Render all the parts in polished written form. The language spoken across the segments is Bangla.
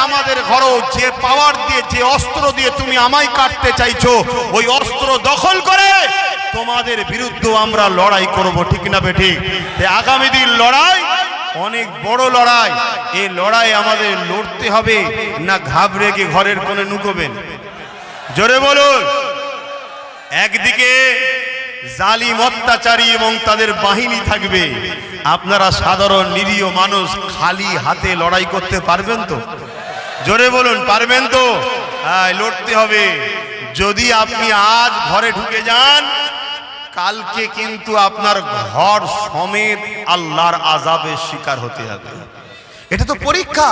আমাদের ঘরেও যে পাওয়ার দিয়ে, যে অস্ত্র দিয়ে তুমি আমায় কাটতে চাইছো, ওই অস্ত্র দখল করে তোমাদের বিরুদ্ধে আমরা লড়াই করব, ঠিক না বেঠিক? আগামী দিন লড়াই অনেক বড় লড়াই। এই লড়াই আমাদের লড়তে হবে, না ঘাবড়ে গিয়ে ঘরের কোণে নুকোবেন? জোরে বলুন। একদিকে জালিম অত্যাচারী এবং তাদের বাহিনী থাকবে, আপনারা সাধারণ নিরীহ মানুষ খালি হাতে লড়াই করতে পারবেন তো? জোরে বলুন, পারবেন তো? হ্যাঁ, লড়তে হবে। যদি আপনি আজ ঘরে ঢুকে যান, কালকে কিন্তু আপনার ঘর সমেত আল্লাহর আযাবের শিকার হতে হবে। এটা তো পরীক্ষা,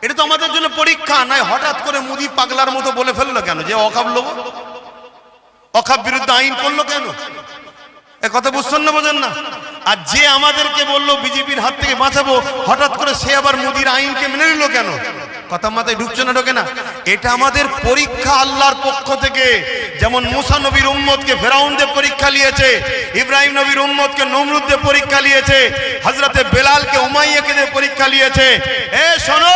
এটা তো আমাদের জন্য পরীক্ষা। নয় হঠাৎ করে মুদি পাগলার মতো বলে ফেললো কেন যে ওয়াকফ লোক, ওয়াকফ বিরুদ্ধে আইন করলো কেন? এ কথা বুঝছেন না, বোঝেন না? আর যে আমাদেরকে বললো বিজেপির হাত থেকে বাঁচাবো, হঠাৎ করে সে আবার মোদির আইনকে মেনে নিল কেন? কথা মাথায় ঢুকছে না, ঢোকে না? এটা আমাদের পরীক্ষা আল্লাহর পক্ষ থেকে। যেমন মুসা নবীর উম্মতকে ফেরাউনদের পরীক্ষা নিয়েছে, ইব্রাহিম নবীর উম্মতকে নমরুদদের পরীক্ষা নিয়েছে, হযরতে বেলালকে উমাইয়াকে দিয়ে পরীক্ষা নিয়েছে। এ শোনো,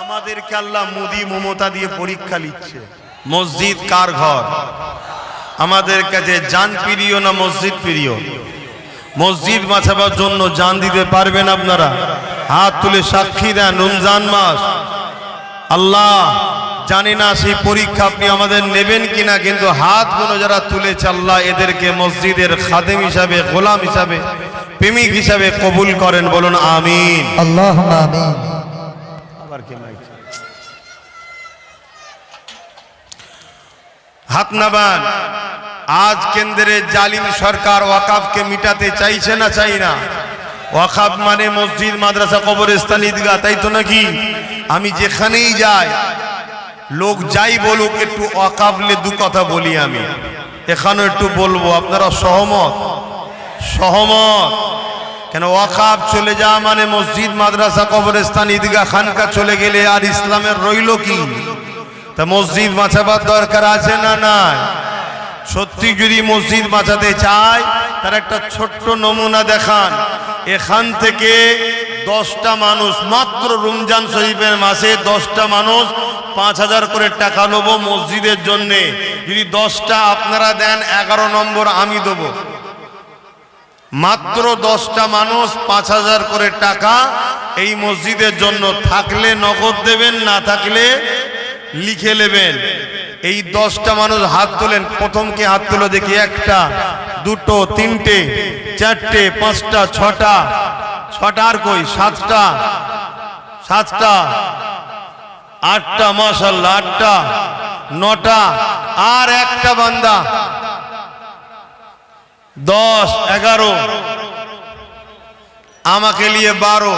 আমাদেরকে আল্লাহ মুদি মমতা দিয়ে পরীক্ষা নিচ্ছে। মসজিদ কার ঘর? আমাদের কাছে জান প্রিয় না মসজিদ প্রিয়? মসজিদ বাঁচাবার জন্য জান দিতে পারবেন আপনারা? হাত তুলে সাক্ষী দেন। রমজান মাস, আল্লাহ জানি না সেই পরীক্ষা আপনি আমাদের নেবেন কিনা, কিন্তু হাত গুলো যারা তুলেছে আল্লাহ এদেরকে মসজিদের খাদেম হিসাবে, গোলাম হিসাবে, প্রেমিক হিসাবে কবুল করেন। বলুন আমিন। আল্লাহুম্মা আমিন। আবার কে মাইক? হাত নামান। আজ কেন্দ্রের জালিম সরকার ওয়াকফকে মিটাতে চাইছে না, চাই না? ওয়াকফ মানে মসজিদ, মাদ্রাসা, কবরস্থান, ঈদগাহ, তাই তো নাকি? আমি যেখানেই যাই, লোক যাই বলুক, একটু ওয়াকফ নিয়ে দু কথা বলি। আমি এখানে একটু বলবো, আপনারা সহমত? সহমত? কেন ওয়াকফ চলে যাওয়া মানে মসজিদ, মাদ্রাসা, কবরস্থান, ঈদগাহ, খানকা চলে গেলে আর ইসলামের রইল কি? তা মসজিদ বাঁচাবার দরকার আছে না নাই? সত্যি যদি মসজিদ বাঁচাতে চায়, তার একটা ছোট্ট নমুনা দেখান। এখান থেকে 10টা মানুষ, মাত্র রমজান শরীফের মাসে 10টা মানুষ 5000 করে টাকা নেবো মসজিদের জন্যে। যদি 10টা আপনারা দেন, 11 নম্বর আমি দেবো। মাত্র 10টা মানুষ 5000 করে টাকা এই মসজিদের জন্য। থাকলে নগদ দেবেন, না থাকলে লিখে নেবেন। এই 10টা মানুষ হাত তোলেন। প্রথম কে হাত তোলো দেখি? 1টা, 2টো, 3টে, 4টে, 5টা, 6টা, 6টা, আর কই? 7টা, 7টা, 8টা, মাশাআল্লাহ 8টা, 9টা, আর একটা বান্দা। 10, 11, আমাকে নিয়ে 12।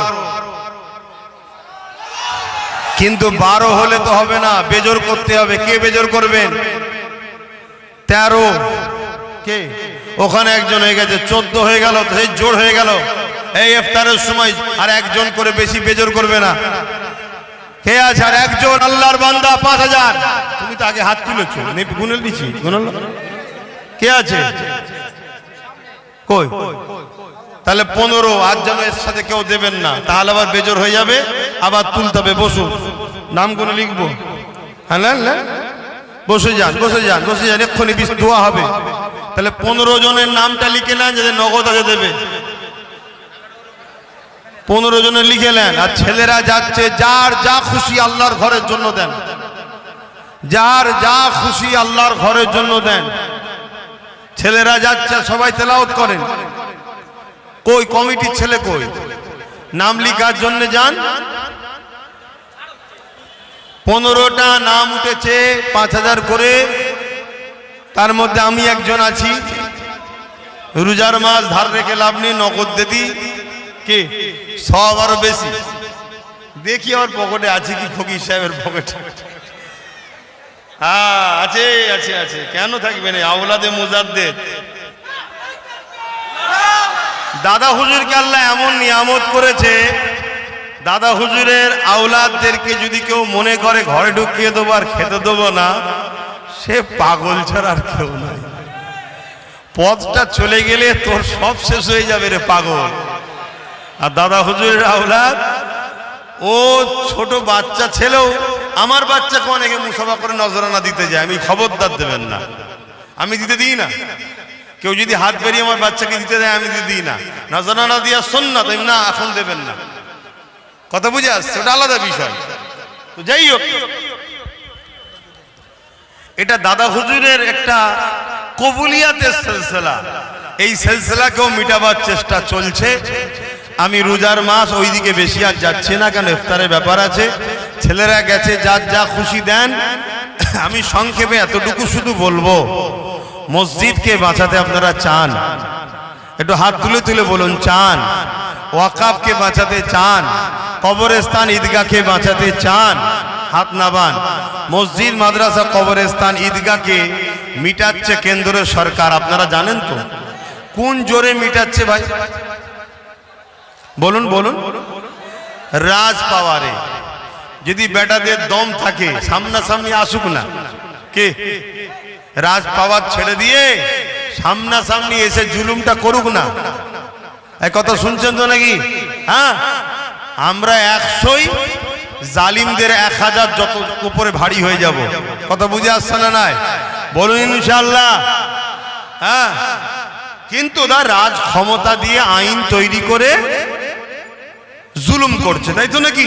কিন্তু 12 হলে তো হবে না, বেজোর করতে হবে। কে বেজোর করবেন? 13 কে? ওখানে একজন হয়ে গেছে, 14 হয়ে গেল, সেই জোর হয়ে গেল। এই ইফতারের সময় আর একজন করে বেশি বেজোর করবে না। কে আছে? আর একজন আল্লাহর বান্দা 5000। তুমি তো আগে হাত তুলেছো, গুনে দিছি, গুনল। কে আছে? কই? তাহলে 15। আজ যেন এর সাথে কেউ দেবেন না, তাহলে আবার বেজোর হয়ে যাবে, আবার তুলতে হবে। বসুন, নামগুলো লিখবো। হ্যাঁ, বসে যান, বসে যান, বসে যান, এক্ষুনি দোয়া হবে। তাহলে 15 জনের নামটা লিখে নেন, যাদের নগদ আগে দেবে। 15 জনের লিখে নেন। আর ছেলেরা যাচ্ছে, যার যা খুশি আল্লাহর ঘরের জন্য দেন, যার যা খুশি আল্লাহর ঘরের জন্য দেন। ছেলেরা যাচ্ছে, সবাই তেলাওয়াত করেন। কই কমিটির ছেলে কই? নাম লিখার জন্য যান। 15টা নাম উঠেছে, 5000 করে। তার মধ্যে আমি একজন আছি। রোজার মাস ধার রেখে লাভ নেই, নগদ দিদি। কে? 100 আরো বেশি। দেখি আমার পকেটে আছে কি, ফকির সাহেবের পকেটে। হ্যাঁ আছে, আছে, আছে, কেন থাকবে না? আওলাদে মুজাদ্দেদ। দাদা হুজুরকে আল্লাহ এমন নিয়ামত করেছে, দাদা হুজুরের আওলাদদেরকে যদি কেউ মনে করে ঘরে ঢুকিয়ে দেবো আর খেতে দেবো না, সে পাগল ছাড়া আর কেউ নাই। পথটা চলে গেলে তোর সব শেষ হয়ে যাবে রে পাগল। আর দাদা হুজুরের আওলাদ ও ছোট বাচ্চা ছেলেও আমার বাচ্চাকে অনেকে মুসাফা করে নজরানা দিতে যায়, আমি খবরদার দেবেন না, আমি দিতে দিই না। কেউ যদি হাত বেরিয়ে আমার বাচ্চাকে দিতে দেয় আমি দিতে দিই না। নজরানা দিয়া সুন্নাত, না এখন দেবেন না, কথা বুঝে আসছে, ওটা আলাদা বিষয়। তো যাই হোক, এটা দাদা হুজুরের একটা কবুলিয়াতের সিলসিলা, এই সিলসিলাকেও মিটাবার চেষ্টা চলছে। আমি রোজার মাস ওইদিকে বেশি আর যাচ্ছি না, কারণ ইফতারের ব্যাপার আছে, ছেলেরা গেছে, যার যা খুশি দেন। আমি সংক্ষেপে এতটুকু শুধু বলবো, মসজিদকে বাঁচাতে আপনারা চান, একটু হাত তুলে তুলে বলুন চান। ওয়াকাফকে বাঁচাতে চান, কবরস্থান ঈদগাহকে বাঁচাতে চান, হাত নাবান। মসজিদ মাদ্রাসা কবরস্থান ঈদগাহকে মিটাচ্ছে কেন্দ্রের সরকার, আপনারা জানেন তো? কোন জোরে মিটাচ্ছে ভাই বলুন বলুন? রাজ পাওয়ারে। যদি বেটাদের দম থাকে সামনাসামনি আসুক না, কে রাজ পাওয়ার ছেড়ে দিয়ে সামনাসামনি এসে জুলুমটা করুক না। এই কথা শুনছেন তো নাকি? হ্যাঁ, আমরা 100ই জালিমদের 1000 যত উপরে ভারী হয়ে যাব। কথা বুঝে আসছে না? নাই বলুন ইনশাআল্লাহ। হ্যাঁ, কিন্তু ওরা রাজ ক্ষমতা দিয়ে আইন তৈরি করে জুলুম করছে, তাই তো নাকি?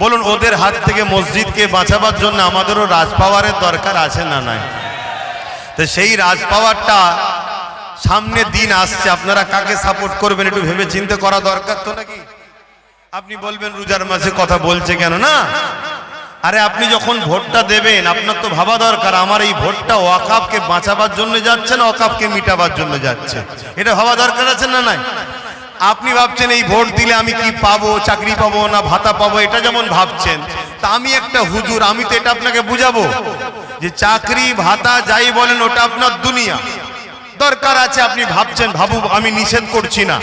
বলুন, ওদের হাত থেকে মসজিদকে বাঁচাবার জন্য আমাদেরও রাজ পাওয়ারের দরকার আছে না নাই? তো সেই রাজ পাওয়ারটা সামনে দিন আসছে, আপনারা কাকে সাপোর্ট করবেন একটু ভেবে চিন্তে করা দরকার তো নাকি? আপনি বলবেন রোজার মাসে কথা বলছে কেন? না, আরে আপনি যখন ভোটটা দেবেন আপনার তো ভাবা দরকার, আমার এই ভোটটা ওয়াকাফকে বাঁচাবার জন্য যাচ্ছে না ওয়াকাফকে মিটাবার জন্য যাচ্ছে, এটা ভাবা দরকার আছে না নাই? আপনি ভাবছেন এই ভোট দিলে আমি কি পাবো, চাকরি পাবো না ভাতা পাবো, এটা যেমন ভাবছেন, তা আমি একটা হুজুর, আমি তো এটা আপনাকে বুঝাবো যে চাকরি ভাতা যাই বলেন ওটা আপনার দুনিয়া, দরকার আছে, আপনি ভাবছেন, ভাবুক, আমি নিষেধ করছি না,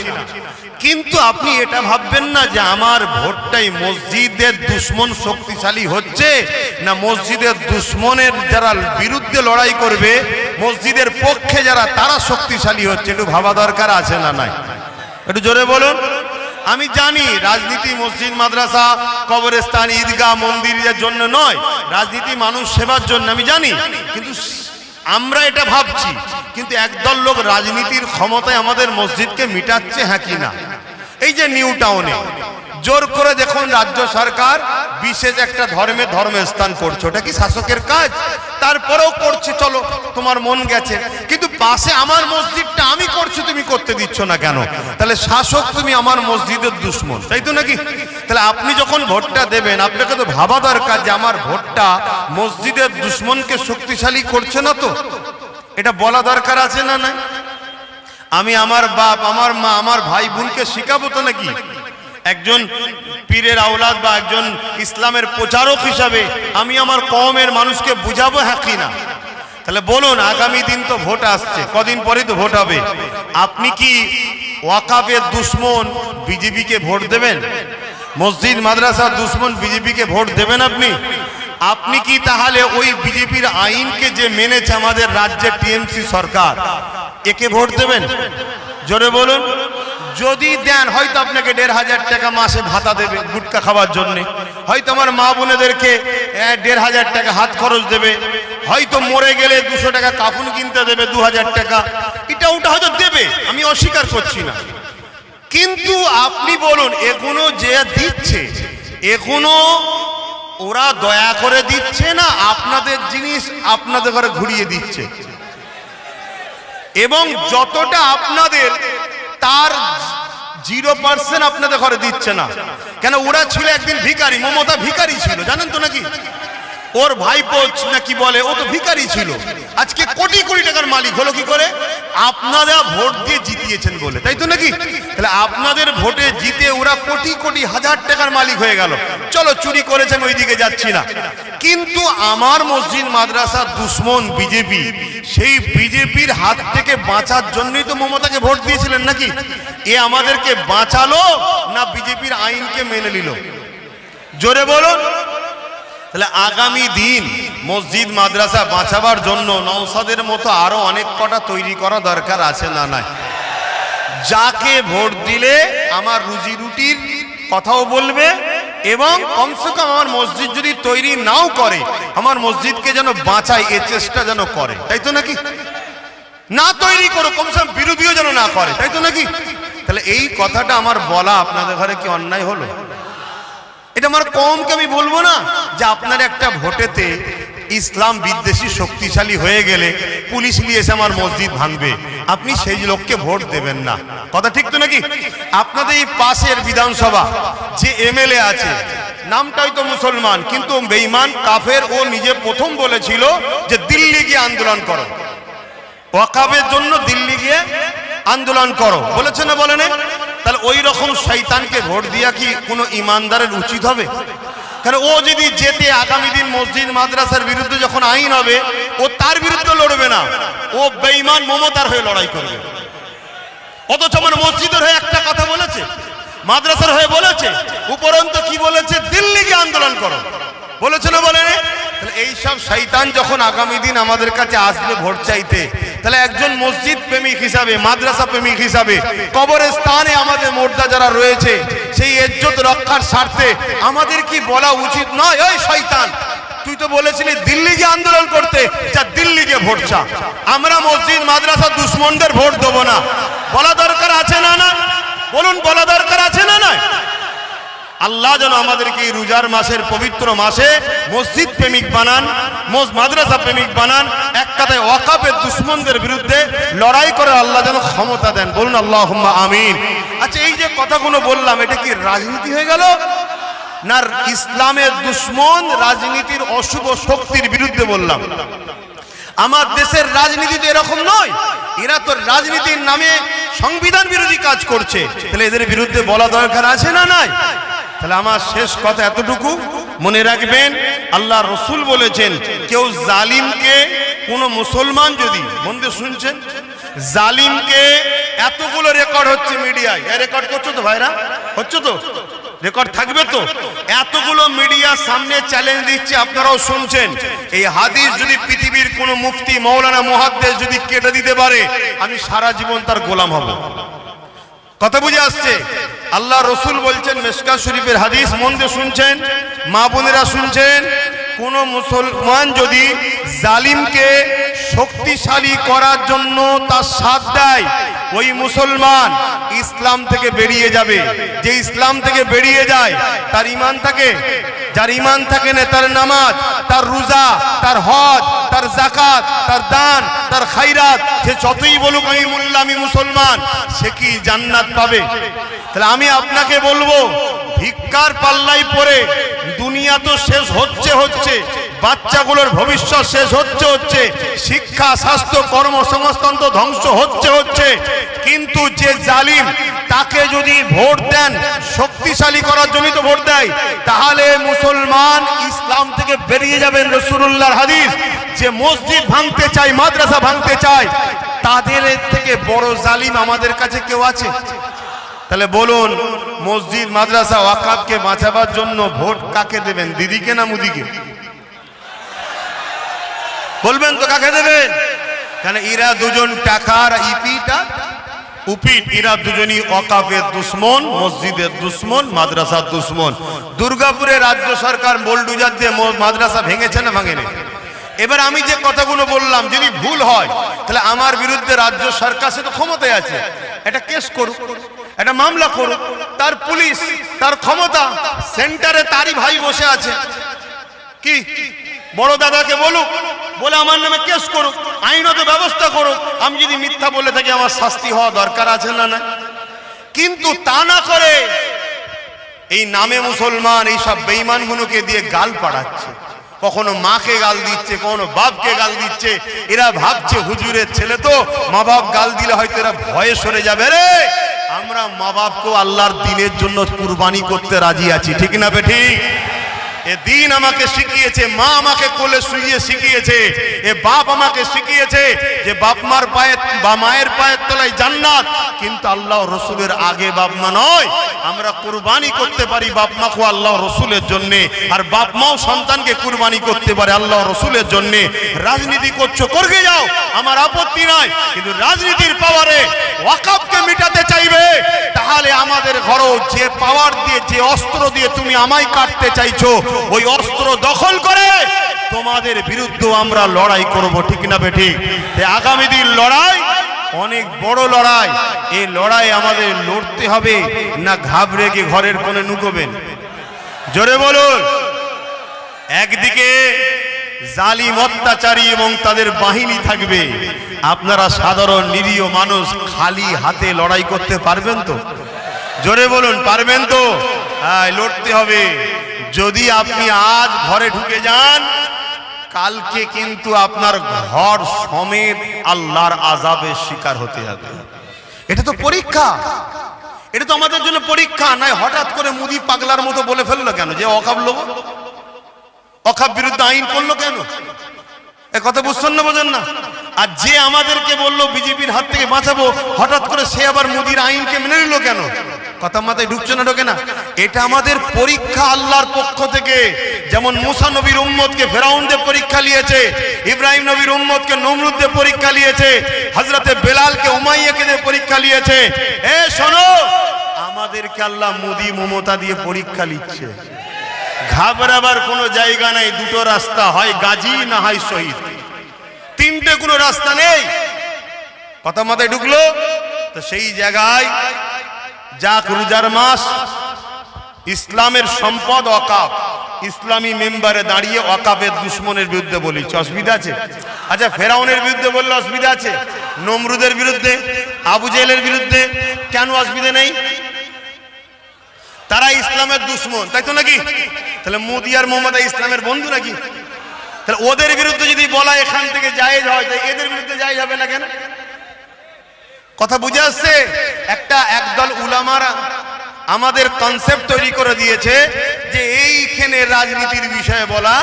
কিন্তু আপনি এটা ভাববেন না যে আমার ভোটটাই মসজিদের দুশ্মন শক্তিশালী হচ্ছে না মসজিদের দুশ্মনের যারা বিরুদ্ধে লড়াই করবে, মসজিদের পক্ষে যারা, তারা শক্তিশালী হচ্ছে, একটু ভাবা দরকার আছে না নাই? একটু জোরে বলুন। আমি জানি রাজনীতি মসজিদ মাদ্রাসা কবরস্থান ঈদগাহ মন্দিরের জন্য নয়, রাজনীতি মানুষ সেবার জন্য, আমি জানি, কিন্তু আমরা এটা ভাবছি, কিন্তু একদল লোক রাজনীতির ক্ষমতায় আমাদের মসজিদকে মিটাচ্ছে, হ্যাঁ কি না? এই যে নিউ টাউনে জোর করে দেখুন রাজ্য সরকার বিশেষ একটা ধর্মের স্থান করছে, ওটা কি শাসকের কাজ? তারপরেও করছে, চলো তোমার মন গেছে, কিন্তু পাশে আমার মসজিদটা আমি করছি, তুমি করতে দিচ্ছ না কেন? তাহলে শাসক তুমি আমার মসজিদের দুশ্মন, তাই তো নাকি? তাহলে আপনি যখন ভোটটা দেবেন আপনাকে তো ভাবা দরকার যে আমার ভোটটা মসজিদের দুশ্মনকে শক্তিশালী করছে না তো, এটা বলা দরকার আছে না নাই? আমি আমার বাপ, আমার মা, আমার ভাই বোনকে শিখাবো তো নাকি? একজন পীরের আওলাদ বা একজন ইসলামের প্রচারক হিসাবে আমি আমার কওমের মানুষকে বুঝাবো, হ্যাঁ কি না? তাহলে বলুন, আগামী দিন তো ভোট আসছে, কদিন পরেই তো ভোট হবে, আপনি কি ওয়াকাফের দুশ্মন বিজেপিকে ভোট দেবেন? মসজিদ মাদ্রাসার দুশ্মন বিজেপিকে ভোট দেবেন আপনি? আপনি কি তাহলে ওই বিজেপির আইনকে যে মেনেছে আমাদের রাজ্যের টিএমসি সরকার, একে ভোট দেবেন? জোরে বলুন। যদি দেন হয়তো আপনাকে 1500 টাকা মাসে ভাতা দেবে গুটকা খাওয়ার জন্য, হয়তো আমার মা বোনেদেরকে 1500 টাকা হাত খরচ দেবে, হয়তো মরে গেলে 200 টাকা কাফন কিনতে দেবে, 2000 টাকা, এটা ওটা হয়তো দেবে, আমি অস্বীকার করছি না, কিন্তু আপনি বলুন এগুলো যে দিচ্ছে এগুলো ওরা দয়া করে দিচ্ছে না আপনাদের জিনিস আপনাদের ঘরে ঘুরিয়ে দিচ্ছে? এবং যতটা আপনাদের তার 0% আপনাদের ঘরে দিচ্ছে না কেন? ওরা ছিল একদিন ভিখারি, মমতা ভিখারি ছিল, জানেন তো নাকি? ওর ভাইপো নাকি বলে ও তো ভিখারি ছিল, আজকে কোটি কোটি টাকার মালিক হলো কি করে? আপনারা ভোট দিয়ে জিতিয়েছেন বলে, তাই তো নাকি? তাহলে আপনাদের ভোটে জিতে ওরা কোটি কোটি হাজার টাকার মালিক হয়ে গেল। চলো চুরি করেছে, আমি ওইদিকে যাচ্ছি না, কিন্তু আমার মসজিদ মাদ্রাসার দুশ্মন বিজেপি, সেই বিজেপির হাত থেকে বাঁচার জন্যই তো মমতাকে ভোট দিয়েছিলেন নাকি? এ আমাদেরকে বাঁচালো না বিজেপির আইনকে মেনে নিল? জোরে বলুন। তাহলে আগামী দিন মসজিদ মাদ্রাসা বাঁচাবার জন্য নওশাদের মতো আরো অনেক কটা তৈরি করা দরকার আছে না নাই? যাকে ভোট দিলে আমার রুজি রুটির কথাও বলবে, এবং কমসে কম আমার মসজিদ যদি তৈরি নাও করে আমার মসজিদকে যেন বাঁচায় এ চেষ্টা যেন করে, তাই তো নাকি? না তৈরি করো, কমসে কম বিরোধীও যেন না করে, তাই তো নাকি? তাহলে এই কথাটা আমার বলা আপনাদের ঘরে কি অন্যায় হলো? এটা আমার কমকে আমি বলবো না যে আপনার একটা ভোটেতে ইসলাম বিদ্বেষী শক্তিশালী হয়ে গেলে পুলিশ নিয়ে এসে আমার মসজিদ ভাঙবে, আপনি সেই লোককে ভোট দেবেন না। কথা ঠিক তো নাকি? আপনাদের এই পাশের বিধানসভা যে এমএলএ আছে, নামটাই তো মুসলমান কিন্তু বেঈমান কাফের, ও নিজে প্রথম বলেছিল যে দিল্লি গিয়ে আন্দোলন করো, ওয়াকাফের জন্য দিল্লি গিয়ে আন্দোলন করো, বলেছে না বলে না? তাহলে ওই রকম শয়তানকে ভোট দিয়া কি কোনো ইমানদারের উচিত হবে? কারণ ও যদি যেতে আগামী দিন মসজিদ মাদ্রাসার বিরুদ্ধে যখন আইন হবে ও তার বিরুদ্ধে লড়বে না, ও বেঈমান মমতার হয়ে লড়াই করবে। অথচ আমার মসজিদের হয়ে একটা কথা বলেছে, মাদ্রাসার হয়ে বলেছে, উপরন্ত কি বলেছে? দিল্লিকে আন্দোলন করো, বলেছে না বলে না? তাহলে এইসব শয়তান যখন আগামী দিন আমাদের কাছে আসবে ভোট চাইতে, তাহলে একজন মসজিদ প্রেমিক হিসাবে, মাদ্রাসা প্রেমিক হিসাবে, কবরস্থানে আমাদের মুর্দা যারা রয়েছে সেই ইজ্জত রক্ষার স্বার্থে আমাদের কি বলা উচিত নয়, ওই শয়তান তুই তো বলেছিলি দিল্লি গিয়ে আন্দোলন করতে, যা দিল্লি গিয়ে ভোট চা, আমরা মসজিদ মাদ্রাসা দুশ্মনদের ভোট দেবো না? বলা দরকার আছে না? না বলুন, বলা দরকার আছে না? না আল্লাহ যেন আমাদেরকে এই রোজার মাসের পবিত্র মাসে মসজিদ প্রেমিক বানান, মাদ্রাসা প্রেমিক বানান, এক কথায় ওয়াকাফের দুশ্মনদের বিরুদ্ধে লড়াই করে আল্লাহ যেন ক্ষমতা দেন। বলুন আল্লাহুম্মা আমিন। আচ্ছা, এই যে কথাগুলো বললাম এটা কি রাজনীতি হয়ে গেল? না ইসলামের দুশ্মন রাজনীতির অশুভ শক্তির বিরুদ্ধে বললাম? আমার দেশের রাজনীতি তো এরকম নয়, এরা তো রাজনীতির নামে সংবিধান বিরোধী কাজ করছে, তাহলে এদের বিরুদ্ধে বলা দরকার আছে না? নাই? তাহলে আমার শেষ কথা এতটুকু মনে রাখবেন, আল্লাহ রসুল বলেছেন কেউ জালিমকে, কোন মুসলমান যদি, মন দিয়ে শুনছেন, জালিমকে, এতগুলো রেকর্ড হচ্ছে মিডিয়ায়, রেকর্ড করছো তো ভাইরা? হচ্ছে তো? রেকর্ড থাকবে তো? এতগুলো মিডিয়ার সামনে চ্যালেঞ্জ দিচ্ছে, আপনারাও শুনছেন। এই হাদিস যদি পৃথিবীর কোন মুফতি, মৌলানা, মুহাদ্দিস যদি কেটে দিতে পারে, আমি সারা জীবন তার গোলাম হব। কথা বুঝে আসছে? আল্লাহ রসুল বলছেন, মিশকাত শরীফের হাদিস, মন দিয়ে শুনছেন, মা বোনেরা শুনছেন, কোন মুসলমান যদি জালিমকে শক্তিশালী করার জন্য তার সাথ দেয়, ওই মুসলমান ইসলাম থেকে বেরিয়ে যাবে। যে ইসলাম থেকে বেরিয়ে যায় তার ঈমান থাকে, যার ঈমান থাকে না তার নামাজ, তার রোজা, তার হজ, তার যাকাত, তার দান, তার খায়রাত, সে যতই বলুক আমি মোল্লা, আমি মুসলমান, সে কি জান্নাত পাবে? তাহলে আমি আপনাকে বলবো, ভিক্ষার পাল্লাই পড়ে দুনিয়া তো শেষ হচ্ছে, বাচ্চাগুলোর ভবিষ্যৎ শেষ হচ্ছে, শিক্ষা, স্বাস্থ্য, কর্মসংস্থান তো ধ্বংস হচ্ছে, কিন্তু যে জালিম তাকে যদি ভোট দেন, শক্তিশালী করার জন্য তো ভোট দেয়, তাহলে মুসলমান ইসলাম থেকে বেরিয়ে যাবেন। রাসূলুল্লাহর হাদিস, যে মসজিদ ভাঙতে চায়, মাদ্রাসা ভাঙতে চায়, তাদের থেকে বড় জালিম আমাদের কাছে কেউ আছে? তাহলে বলুন, মসজিদ, মাদ্রাসা, ওয়াকাফকে বাঁচাবার জন্য ভোট কাকে দেবেন? দিদিকে না মুদিকে? বলবেন তো কাকে দেবেন? কারণ এরা দুজন টাকার উপিট, এরা দুজনই ওয়াকাফের দুশ্মন, মসজিদের দুশ্মন, মাদ্রাসার দুশ্মন। দুর্গাপুরে রাজ্য সরকার বোলডুজার দিয়ে মাদ্রাসা ভেঙেছে না ভাঙেনি? এবার আমি যে কথাগুলো বললাম যদি ভুল হয়, তাহলে আমার বিরুদ্ধে রাজ্য সরকার, সে তো ক্ষমতায় আছে, একটা কেস করুক, একটা মামলা করুক, তার পুলিশ, তার ক্ষমতা, সেন্টারে তারই ভাই বসে আছে, কি বড় দাদাকে বলুক, বলে আমার নামে কেস করুক, আইনত ব্যবস্থা করুক। আমি যদি মিথ্যা বলে থাকি আমার শাস্তি হওয়া দরকার আছে না? না, কিন্তু তা না করে এই নামে মুসলমান এইসব বেঈমানগুলোকে দিয়ে গাল পাড়াচ্ছে, কখনো মাকে গাল দিচ্ছে, কখনো বাপকে গাল দিচ্ছে। এরা ভাবছে হুজুরের ছেলে তো, মা বাপ গাল দিলে হয়তো এরা ভয়ে সরে যাবে। রে, আমরা মা বাপকেও আল্লাহর দ্বীনের জন্য কুরবানি করতে রাজি আছি, ঠিক না বেঠিক? এ দিন আমাকে শিখিয়েছে, মা আমাকে কোলে শুইয়ে শিখিয়েছে, এ বাপ আমাকে শিখিয়েছে যে বাপ মার পায়ে বা মায়ের পায়ের তলায় জান্নাত। কিন্তু আল্লাহ রসুলের আগে বাপ মা নয়। আমরা কুরবানি করতে পারি বাপ মাকে আল্লাহ রসুলের জন্য, আর বাপ মাও সন্তানকে কুরবানি করতে পারে আল্লাহ রসুলের জন্য। রাজনীতি করছো করবে যাও, আমার আপত্তি নাই, কিন্তু রাজনীতির পাওয়ারে ওয়াকফকে মিটাতে চাইবে, তাহলে আমাদের ঘরও যে পাওয়ার দিয়ে, যে অস্ত্র দিয়ে তুমি আমায় কাটতে চাইছো, ওই অস্ত্র দখল করে তোমাদের বিরুদ্ধে আমরা লড়াই করব, ঠিক না বেঠিক? আগামী দিন লড়াই অনেক বড় লড়াই। এই লড়াই আমাদের লড়তে হবে, না ঘাবড়ে গিয়ে ঘরের কোণে নুকোবেন? জোরে বলুন। একদিকে জালিম অত্যাচারী এবং তাদের বাহিনী থাকবে, আপনারা সাধারণ নিরীহ মানুষ খালি হাতে লড়াই করতে পারবেন তো? জোরে বলুন, পারবেন তো? হ্যাঁ, লড়তে হবে। যদি আপনি আজ ঘরে ঢুকে যান, কালকে কিন্তু আপনার ঘর সমেত আল্লাহর আযাবের শিকার হতে হবে। এটা তো পরীক্ষা, এটা তো আমাদের জন্য পরীক্ষা। নয় হঠাৎ করে মুদি পাগলার মতো বলে ফেললো কেন যে ওয়াকফ লোক, ওয়াকফ বিরুদ্ধে আইন করলো কেন? এ কথা বুঝছেন না, বোঝেন না? আর যে আমাদেরকে বললো বিজেপির হাত থেকে বাঁচাবো, হঠাৎ করে সে আবার মোদির আইনকে মেনে নিল কেন? কথা মাথায় ঢুকছে না, ঢোকে না? এটা আমাদের পরীক্ষা আল্লাহর পক্ষ থেকে। যেমন মুসা নবীর উম্মতকে ফেরাউনদের পরীক্ষা নিয়েছে, ইব্রাহিম নবীর উম্মতকে নমরুদদের পরীক্ষা নিয়েছে, হযরতে বেলালকে উমাইয়াকে পরীক্ষা নিয়েছে। এ শোনো, আমাদেরকে আল্লাহ মোদি মমতা দিয়ে পরীক্ষা নিচ্ছে। ঘাবড়াবার কোনো জায়গা নাই। দুটো রাস্তা, হয় গাজী না হয় শহীদ, তিনটে কোনো রাস্তা নেই। কথা মাথায় ঢুকলো তো? সেই জায়গায় যাক রোজার মাস, ইসলামের সম্পদ ওয়াকফ, ইসলামী মেম্বারে দাঁড়িয়ে ওয়াকফের দুশ্মনের বিরুদ্ধে বলিস, অসুবিধা আছে? আচ্ছা, ফেরাউনের বিরুদ্ধে বললে অসুবিধা আছে? নমরুদের বিরুদ্ধে, আবু জেহেলের বিরুদ্ধে কেন অসুবিধা নেই? তারা ইসলামের দুশ্মন, তাই তো নাকি? তাহলে মোদি আর মমতা ইসলামের বন্ধু নাকি? তাহলে ওদের বিরুদ্ধে যদি বলা এখান থেকে জায়েজ হয়, তাই এদের বিরুদ্ধে জায়েজ হবে না কেন? কথা বুঝে আসছে? একদল উলামারা আমাদের কনসেপ্ট তৈরি করে দিয়েছে যে এইখানে রাজনীতির বিষয়ে বলা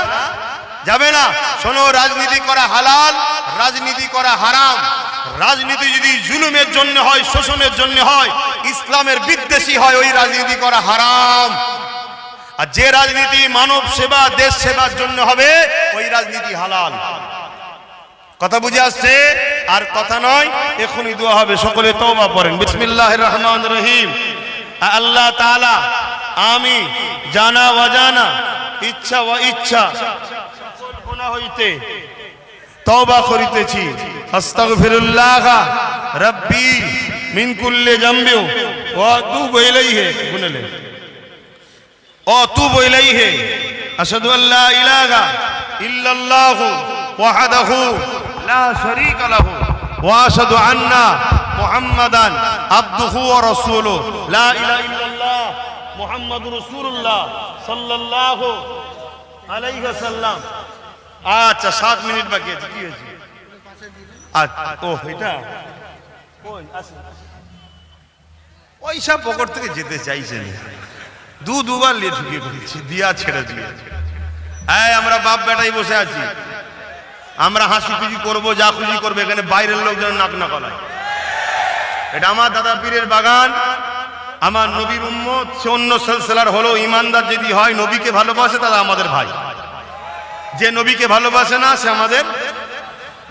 যাবে না। শোনো, রাজনীতি করা হালাল, রাজনীতি করা হারাম। রাজনীতি যদি জুলুমের জন্য হয়, শোষণের জন্য হয়, ইসলামের বিদ্বেষী হয়, ওই রাজনীতি করা হারাম। আর যে রাজনীতি মানব সেবা, দেশ সেবার জন্য হবে, ওই রাজনীতি হালাল। কথা বুঝে আসছে? আর কথা নয়, এখনই দোয়া হবে। সকলে তওবা পড়েন, বিসমিল্লাহির রহমানির রহিম। আল্লাহ তাআলা, আমি জানা অজানা, ইচ্ছা ও ইচ্ছা গুনাহ হইতে তওবা করিতেছি। আস্তাগফিরুল্লাহ রাব্বি মিন কুল্লি যামবি ওয়া আতুবু ইলাইহি। গুনলে ও আতুবু ইলাইহি। আশহাদু আল্লা ইলাহা ইল্লাল্লাহু ওয়াহদাহু লা শারীকা লাহু ওয়া আশহাদু আন্না মুহাম্মাদান আবদুহু ওয়া রাসূলুহু। লা ইলাহা ইল্লাল্লাহ মুহাম্মাদুর রাসূলুল্লাহ সাল্লাল্লাহু আলাইহি ওয়াসাল্লাম। আচ্ছা, 7 মিনিট বাকি আছে। কি হয়েছে? ও এটা কোন আছে? ওইসব পকেট থেকে যেতে চাইছেন, দুবার লিয়ে ঢুকিয়ে পড়েছি, দিয়া ছেড়ে দিয়ে। আমরা বাপ বেটাই বসে আছি, আমরা হাসি খুশি করবো, যা খুশি করবো। এখানে বাইরের লোকজন নাক না গলায়। এটা আমার দাদা পীরের বাগান, আমার নবীর উম্মত। সে অন্য সিলসিলার হলো ইমানদার যদি হয়, নবীকে ভালোবাসে, তাহলে আমাদের ভাই। যে নবীকে ভালোবাসে না, সে আমাদের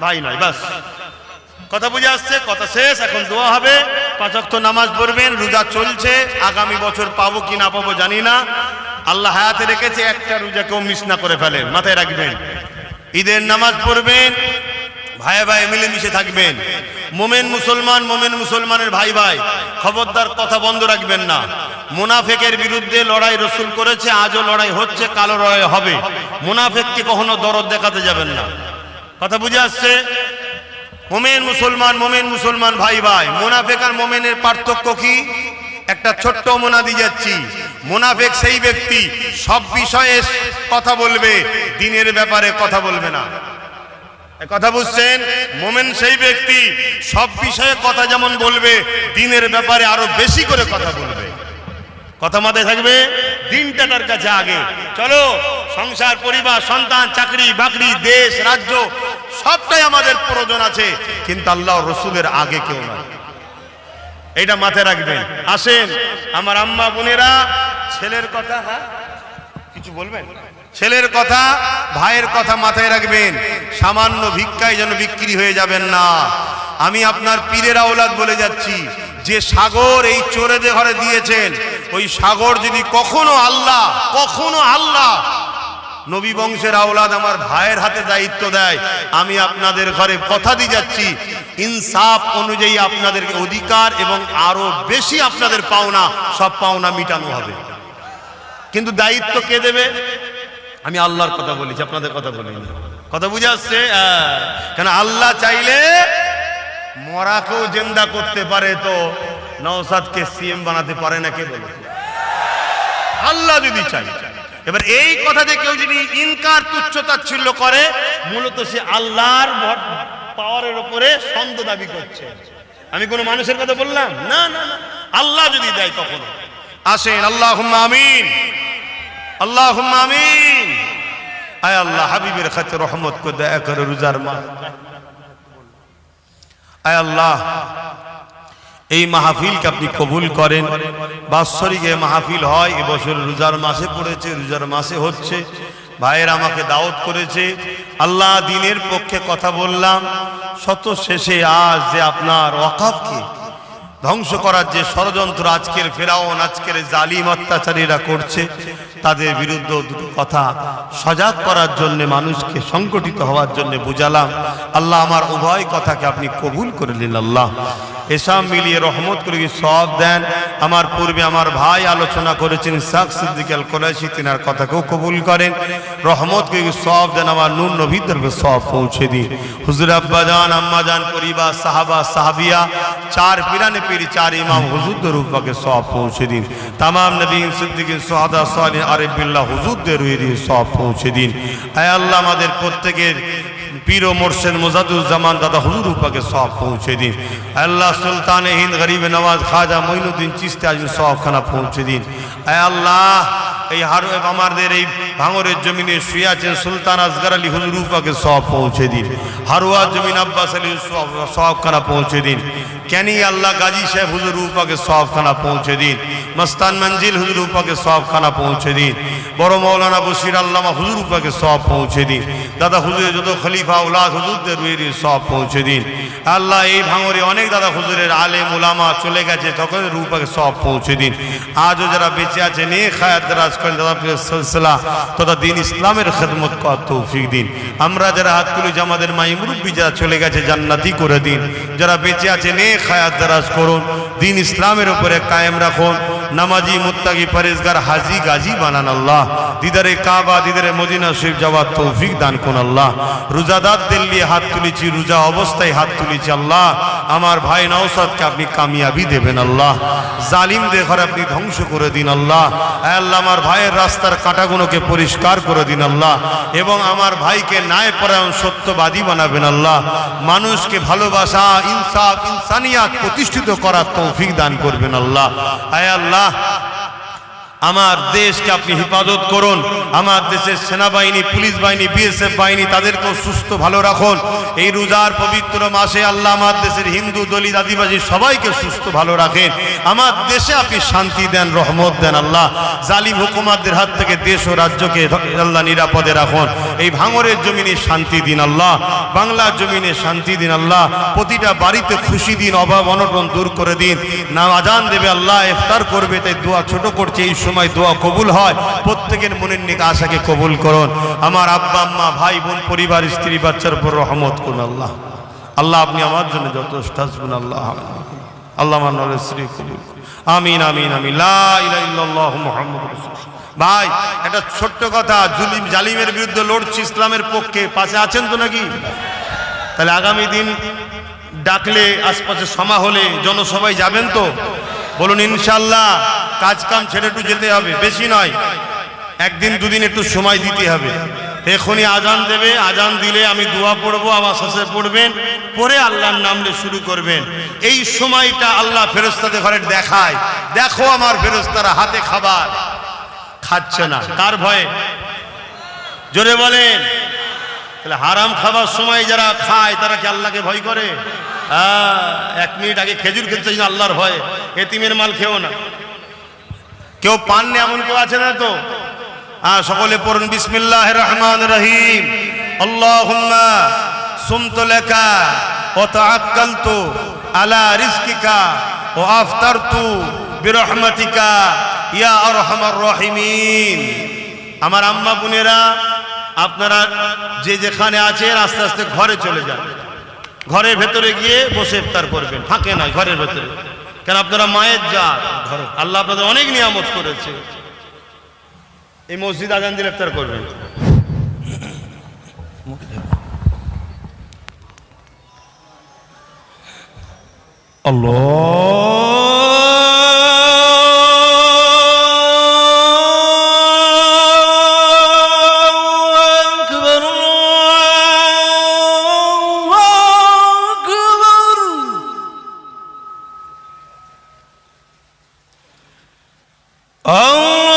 ভাই নয়। বাস, কথা বুঝে আসছে? কথা শেষ। এখন দোয়া হবে, 5 ওয়াক্ত নামাজ পড়বেন। রোজা চলছে, আগামী বছর পাবো কি না পাবো জানি না। আল্লাহ হায়াতে রেখেছে, একটা রোজা কেউ মিস না করে ফেলেন, মাথায় রাখবেন। ঈদের নামাজ পড়বেন, ভাই ভাই মিলেমিশে থাকবেন। মোমেন মুসলমান, মোমেন মুসলমানের ভাই ভাই, খবরদার কথা বন্ধ রাখবেন না। মুনাফিকের বিরুদ্ধে লড়াই রাসূল করেছে, আজও লড়াই হচ্ছে, কালো লড়াই হবে। মুনাফিককে কখনো দরদ দেখাতে যাবেন না। কথা বুঝে আসছে? মোমেন মুসলমান, মোমেন মুসলমান ভাই ভাই। মুনাফিক আর মোমেনের পার্থক্য কি? একটা ছোট্ট মোনাদি যাচ্ছি। মুনাফিক সেই ব্যক্তি সব বিষয়ে কথা বলবে, দিনের ব্যাপারে কথা বলবে না। কথা বুঝছেন? মোমেন সেই ব্যক্তি সব বিষয়ে কথা যেমন বলবে, দিনের ব্যাপারে আরো বেশি করে কথা বলবে। কথা মাথায় থাকবে, দিনটা তার কাছে আগে। চলো সংসার, পরিবার, সন্তান, চাকরি বাকরি, দেশ, রাজ্য সবটাই আমাদের প্রয়োজন আছে, কিন্তু আল্লাহ রসুলের আগে কেউ নয়। এটা মাথায় রাখবেন। আসেন আমার আম্মা বোনেরা, ছেলের কথা, হ্যাঁ কিছু বলবেন? ছেলের কথা, ভাইয়ের কথা মাথায় রাখবেন। সামান্য ভিক্ষায় যেন বিক্রি হয়ে যাবেন না। আমি আপনার পীরের আওলাদ বলে যাচ্ছি, যে সাগর এই চোরেদের ঘরে দিয়েছেন, ওই সাগর যদি কখনো আল্লাহ নবী বংশের আওলাদ আমার ভাইয়ের হাতে দায়িত্ব দেয়, আমি আপনাদের ঘরে কথা দিয়ে যাচ্ছি, ইনসাফ অনুযায়ী আপনাদেরকে অধিকার এবং আরো বেশি আপনাদের পাওনা, সব পাওনা মিটানো হবে। কিন্তু দায়িত্ব কে দেবে? আমি আল্লাহর কথা বলেছি, আপনাদের কথা বলিনি। কথা বুঝে আসছে? কেন আল্লাহ চাইলে মরাকেও জিন্দা করতে পারে, তো নওশাদকে সিএম বানাতে পারে না? কে বলে? আল্লাহ যদি চাই। এবার এই কথা যে কেউ যদি ইনকার, তুচ্ছতাচ্ছিল্য করে, মূলত সে আল্লাহর পাওয়ারের উপরে সন্দেহ দাবি করছে। আমি কোন মানুষের কথা বললাম না, না, আল্লাহ যদি দেয় তখন। আসেন আল্লাহুম্মা আমিন, আল্লাহুম্মা আমিন। আয় আল্লাহ, হাবিবের খাতে রহমত করে দয়া করে রোজার মাস। আয় আল্লাহ, এই মাহফিলকে আপনি কবুল করেন। বাৎসরিক মাহফিল হয়, এবছর রোজার মাসে পড়েছে, রোজার মাসে হচ্ছে। ভাইয়ের আমাকে দাওয়াত করেছে, আল্লাহ দিনের পক্ষে কথা বললাম। শত শেষে আজ যে আপনার ওয়াকাফকে ধ্বংস করার যে ষড়যন্ত্র আজকের ফেরাউন, আজকের জালিম অত্যাচারীরা করছে, তাদের বিরুদ্ধে দুটো কথা সজাগ করার জন্য, মানুষকে সংগঠিত হওয়ার জন্য বুঝালাম। আল্লাহ আমার উভয় কথাকে আপনি কবুল করে নিন। আল্লাহ এসব মিলিয়ে রহমত করে সব দেন। আমার পূর্বে আমার ভাই আলোচনা করেছেন ইসহাক সিদ্দিক আল কুরাইশি, তিনার কথাকেও কবুল করেন। রহমত করে সব দেন। আমার নূর নবীর দরবারে সব পৌঁছে দিন। হুজুর আব্বা জান, আম্মা জান, পরিবার, সাহাবা, সাহাবিয়া, চার পিরানে পীর, চার ইমাম হুজুরদের রূপকে সব পৌঁছে দিন। তামাম নবী সিদ্দিকিন, সুহাদা, সালিহ, আরিফ বিল্লাহ হুজুরদের রুহে সব পৌঁছে দিন। আয় আল্লাহ, আমাদের প্রত্যেকের পীর ও মুর্শিদ মুজাদ্দুজ্জামান দাদা হুজুর রূপকে সব পৌঁছে দিন। আল্লাহ সুলতানে হিন্দ গরিব নওয়াজ খাজা মঈনুদ্দিন চিশতি আজ সবখানা পৌঁছে দিন। আয় আল্লাহ, এই আমাদের এই ভাঙরের জমিনে শুয়ে আছেন সুলতান আসগর আলী হুজুর রূপকে সব পৌঁছে দিন। হারুয়া জমিন আব্বাস আলী সবখানা পৌঁছে দিন। ক্যানি আল্লাহ গাজী সাহেব হুজুর রূপকে সবখানা পৌঁছে দিন। মস্তান মঞ্জিল হুজুর রূপকে সবখানা পৌঁছে দিন। বড় মৌলানা বশির আল্লামা হুজুর রূপকে সব পৌঁছে দিন। দাদা হুজুরের যত খলিফা উলাদ হুজুরদের রুহের সব পৌঁছে দিন। আল্লাহ, এই ভাঙরে অনেক দাদা হুজুরের আলেম উলামা চলে গেছে, তখন রূপকে সব পৌঁছে দিন। আজও যারা বেঁচে আছে নেক হায়াত দারাজ করেন, দাদা সিলসিলা তথা দিন ইসলামের খেদমত করার তৌফিক দিন। আমরা যারা হাত তুলি, আমাদের মাই মুরব্বী যারা চলে গেছে জান্নাতি করে দিন। যারা বেঁচে আছে নেক হায়াত দারাজ করুন, দিন ইসলামের উপরে কায়েম রাখুন। নামাজি, মুত্তাকি, পরেজগার, হাজি গাজী বানান আল্লাহ। দিদারে কাবা, দিদারে মদিনা শরীফ যাওয়ার তৌফিক দান করুন আল্লাহ। রোজাদার দিল নিয়ে হাত তুলেছি, রোজা অবস্থায় হাত তুলেছি আল্লাহ। আমার ভাই নওশাদকে আপনি কামিয়াবি দেবেন আল্লাহ। জালিমদের ঘরে আপনি ধ্বংস করে দিন আল্লাহ। আল্লাহ, আমার ভাইয়ের রাস্তার কাঁটাগুলোকে পরিষ্কার করে দিন আল্লাহ। এবং আমার ভাইকে ন্যায়পরায়ণ, সত্যবাদী বানাবেন আল্লাহ। মানুষকে ভালোবাসা, ইনসাফ, ইনসানিয়াত প্রতিষ্ঠিত করার তৌফিক দান করবেন আল্লাহ। আয় আল্লাহ, আমার দেশকে আপনি হেফাজত করুন। আমার দেশের সেনাবাহিনী, পুলিশ বাহিনী, বিএসএফ বাহিনী, তাদেরকেও সুস্থ ভালো রাখুন। এই রোজার পবিত্র মাসে আল্লাহ আমার দেশের হিন্দু, দলিত, আদিবাসী সবাইকে সুস্থ ভালো রাখেন। আমার দেশে আপনি শান্তি দেন, রহমত দেন আল্লাহ। জালিম হুকুমাতদের হাত থেকে দেশ ও রাজ্যকে আল্লাহ নিরাপদে রাখুন। এই ভাঙরের জমিনে শান্তি দিন আল্লাহ। বাংলার জমিনে শান্তি দিন আল্লাহ। প্রতিটা বাড়িতে খুশি দিন, অভাব অনটন দূর করে দিন। না আজান দেবে আল্লাহ, ইফতার করবে, তাই দোয়া ছোট করছে, এই সময় দোয়া কবুল হয়। প্রত্যেকের মনের নেক আশাকে কবুল করুন। আমার আব্বা আম্মা, ভাই বোন, পরিবার, স্ত্রী, বাচ্চার উপর রহমত করুন আল্লাহ। আল্লাহ, আপনি আমার জন্য যথেষ্ট আসবেন আল্লাহ। আল্লাহ আমার নলের শ্রী কবুল করুন। আমিন, আমিন, আমিন। লা ইলাহা ইল্লাল্লাহু মুহাম্মাদুর রাসূলুল্লাহ। ভাই, একটা ছোট্ট কথা, জালিমের বিরুদ্ধে লড়ছি, ইসলামের পক্ষে, পাশে আছেন তো নাকি? তাহলে আগামী দিন ডাকলে, আশপাশে সমা হলে, জনসভায় যাবেন তো? বলুন ইনশাআল্লাহ। কাজ কাম ছেড়ে একটু যেতে হবে, বেশি নয়, একদিন দুদিন একটু সময় দিতে হবে। এখনই আজান দেবে, আজান দিলে আমি দোয়া পড়বো, আমার শেষে পড়বেন, পরে আল্লাহর নাম নিয়ে শুরু করবেন। এই সময়টা আল্লাহ ফেরেশতাদের ঘরে দেখায়, দেখো আমার ফেরেশতারা হাতে খাবার খাচ্ছে না, কার ভয়ে? জোরে বলেন। তাহলে হারাম খাবার সময় যারা খায় তারা কি আল্লাহকে ভয় করে? 1 মিনিট আগে খেজুর খেতে আল্লাহর ভয়, এতিমের মাল খেও না। কেউ পাননি এমন কেউ আছে না তো? সকলে পড়ুন বিসমিল্লাহির রহমানির রহিম। আল্লাহুম্মা সুমতু লাকা ওয়া তাআক্কালতু আলা রিজকিকা ওয়া আফতারতু বিরহমাতিকা ইয়া আরহামার রাহিমিন। আমার আম্মা বোনেরা, আপনারা যে যেখানে আছেন আস্তে আস্তে ঘরে চলে যান। ঘরের ভেতরে গিয়ে বসে ইফতার করবেন, ফাঁকে নয়, ঘরের ভেতরে। কেন আপনারা মায়ের জাত, আল্লাহ আপনাদের অনেক নিয়ামত করেছে। এই মসজিদ আজান দিলে ইফতার করবেন। Oh